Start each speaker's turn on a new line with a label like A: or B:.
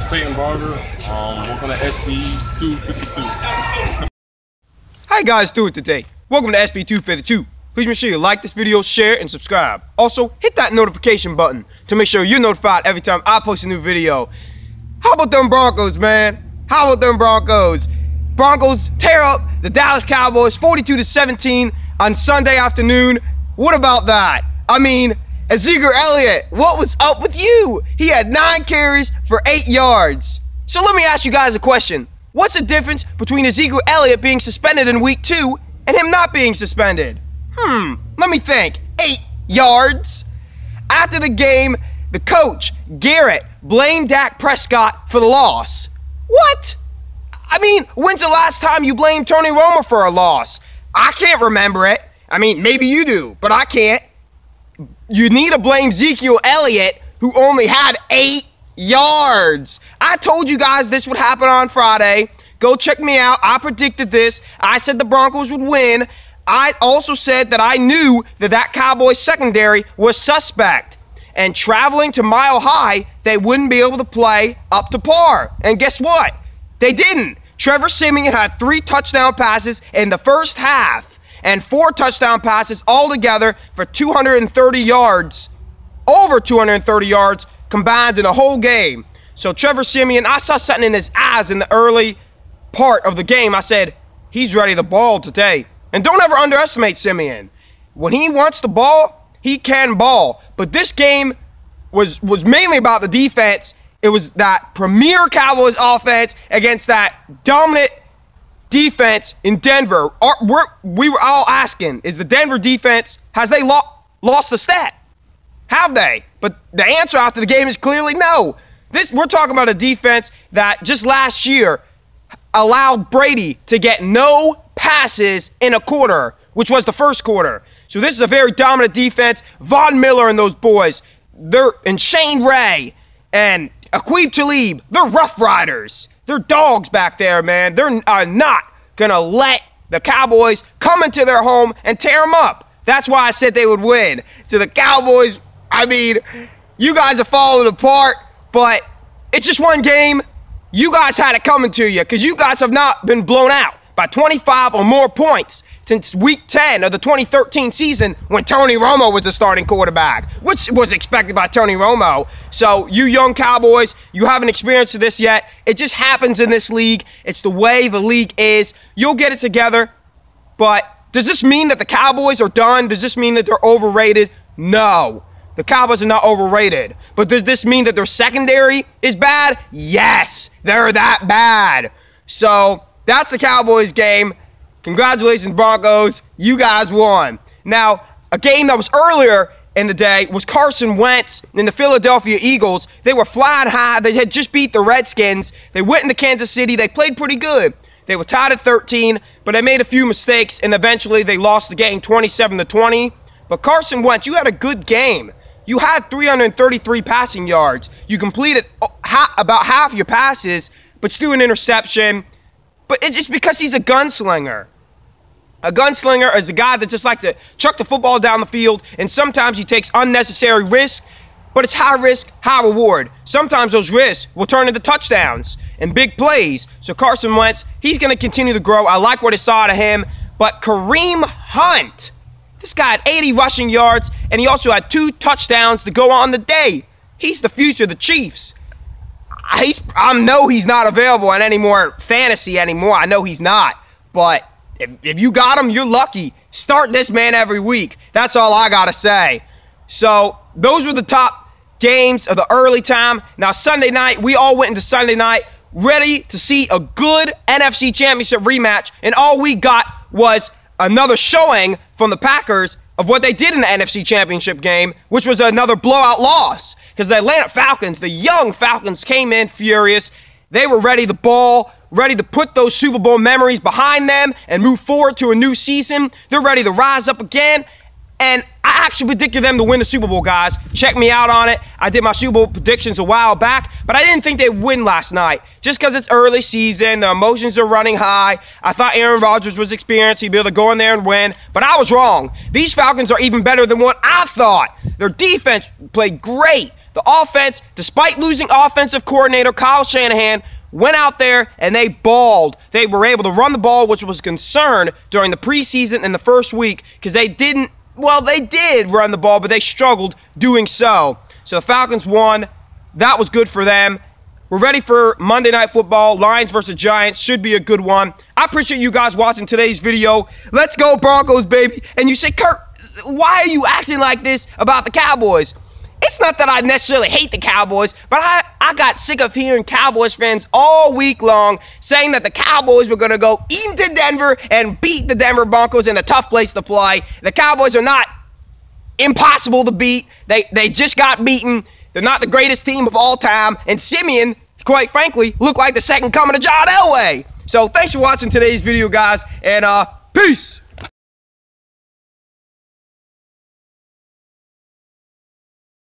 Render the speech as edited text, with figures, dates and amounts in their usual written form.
A: Peyton Barger. Working at SB 252.
B: How you guys doing today? Welcome to SB 252. Please make sure you like this video, share, and subscribe. Also, hit that notification button to make sure you're notified every time I post a new video. How about them Broncos, man? How about them Broncos? Broncos tear up the Dallas Cowboys 42-17 on Sunday afternoon. What about that? I mean, Ezekiel Elliott, what was up with you? He had 9 carries for 8 yards. So let me ask you guys a question. What's the difference between Ezekiel Elliott being suspended in week 2 and him not being suspended? Let me think. 8 yards? After the game, the coach, Garrett, blamed Dak Prescott for the loss. What? I mean, when's the last time you blamed Tony Romo for a loss? I can't remember it. I mean, maybe you do, but I can't. You need to blame Ezekiel Elliott, who only had 8 yards. I told you guys this would happen on Friday. Go check me out. I predicted this. I said the Broncos would win. I also said that I knew that Cowboys secondary was suspect. And traveling to Mile High, they wouldn't be able to play up to par. And guess what? They didn't. Trevor Siemian had 3 touchdown passes in the first half and 4 touchdown passes altogether for 230 yards, over 230 yards combined in the whole game. So Trevor Siemian, I saw something in his eyes in the early part of the game. I said, he's ready to ball today. And don't ever underestimate Siemian. When he wants the ball, he can ball. But this game was mainly about the defense. It was that premier Cowboys offense against that dominant defense in Denver. We were all asking, is the Denver defense, has they lost the stat? Have they? But the answer after the game is clearly no. We're talking about a defense that just last year allowed Brady to get no passes in a quarter, which was the first quarter. So this is a very dominant defense. Von Miller and those boys, and Shane Ray and Aqib Talib, they're Rough Riders. They're dogs back there, man. They're not going to let the Cowboys come into their home and tear them up. That's why I said they would win. So the Cowboys, I mean, you guys are falling apart, but it's just one game. You guys had it coming to you because you guys have not been blown out by 25 or more points since week 10 of the 2013 season when Tony Romo was the starting quarterback, which was expected by Tony Romo. So you young Cowboys, you haven't experienced this yet. It just happens in this league. It's the way the league is. You'll get it together. But does this mean that the Cowboys are done? Does this mean that they're overrated? No. The Cowboys are not overrated. But does this mean that their secondary is bad? Yes, they're that bad. So that's the Cowboys game. Congratulations, Broncos. You guys won. Now, a game that was earlier in the day was Carson Wentz and the Philadelphia Eagles. They were flying high. They had just beat the Redskins. They went into Kansas City. They played pretty good. They were tied at 13, but they made a few mistakes, and eventually they lost the game 27-20. But Carson Wentz, you had a good game. You had 333 passing yards. You completed about half your passes, but you threw an interception. But it's just because he's a gunslinger. A gunslinger is a guy that just likes to chuck the football down the field, and sometimes he takes unnecessary risks, but it's high risk, high reward. Sometimes those risks will turn into touchdowns and big plays. So Carson Wentz, he's going to continue to grow. I like what I saw out of him. But Kareem Hunt, this guy had 80 rushing yards, and he also had 2 touchdowns to go on the day. He's the future of the Chiefs. I know he's not available in any more fantasy anymore. I know he's not. But if you got him, you're lucky. Start this man every week. That's all I got to say. So those were the top games of the early time. Now Sunday night, we all went into Sunday night ready to see a good NFC Championship rematch. And all we got was another showing from the Packers of what they did in the NFC Championship game, which was another blowout loss. Because the Atlanta Falcons, the young Falcons, came in furious. They were ready to ball, ready to put those Super Bowl memories behind them and move forward to a new season. They're ready to rise up again. And I actually predicted them to win the Super Bowl, guys. Check me out on it. I did my Super Bowl predictions a while back, but I didn't think they'd win last night. Just because it's early season, the emotions are running high. I thought Aaron Rodgers was experienced. He'd be able to go in there and win, but I was wrong. These Falcons are even better than what I thought. Their defense played great. The offense, despite losing offensive coordinator Kyle Shanahan, went out there and they balled. They were able to run the ball, which was a concern during the preseason and the first week because they did run the ball, but they struggled doing so. So the Falcons won. That was good for them. We're ready for Monday Night Football. Lions versus Giants should be a good one. I appreciate you guys watching today's video. Let's go Broncos, baby. And you say, Kurt, why are you acting like this about the Cowboys? It's not that I necessarily hate the Cowboys, but I got sick of hearing Cowboys fans all week long saying that the Cowboys were going to go into Denver and beat the Denver Broncos in a tough place to play. The Cowboys are not impossible to beat. They just got beaten. They're not the greatest team of all time. And Simeon, quite frankly, looked like the second coming of John Elway. So thanks for watching today's video, guys. And peace.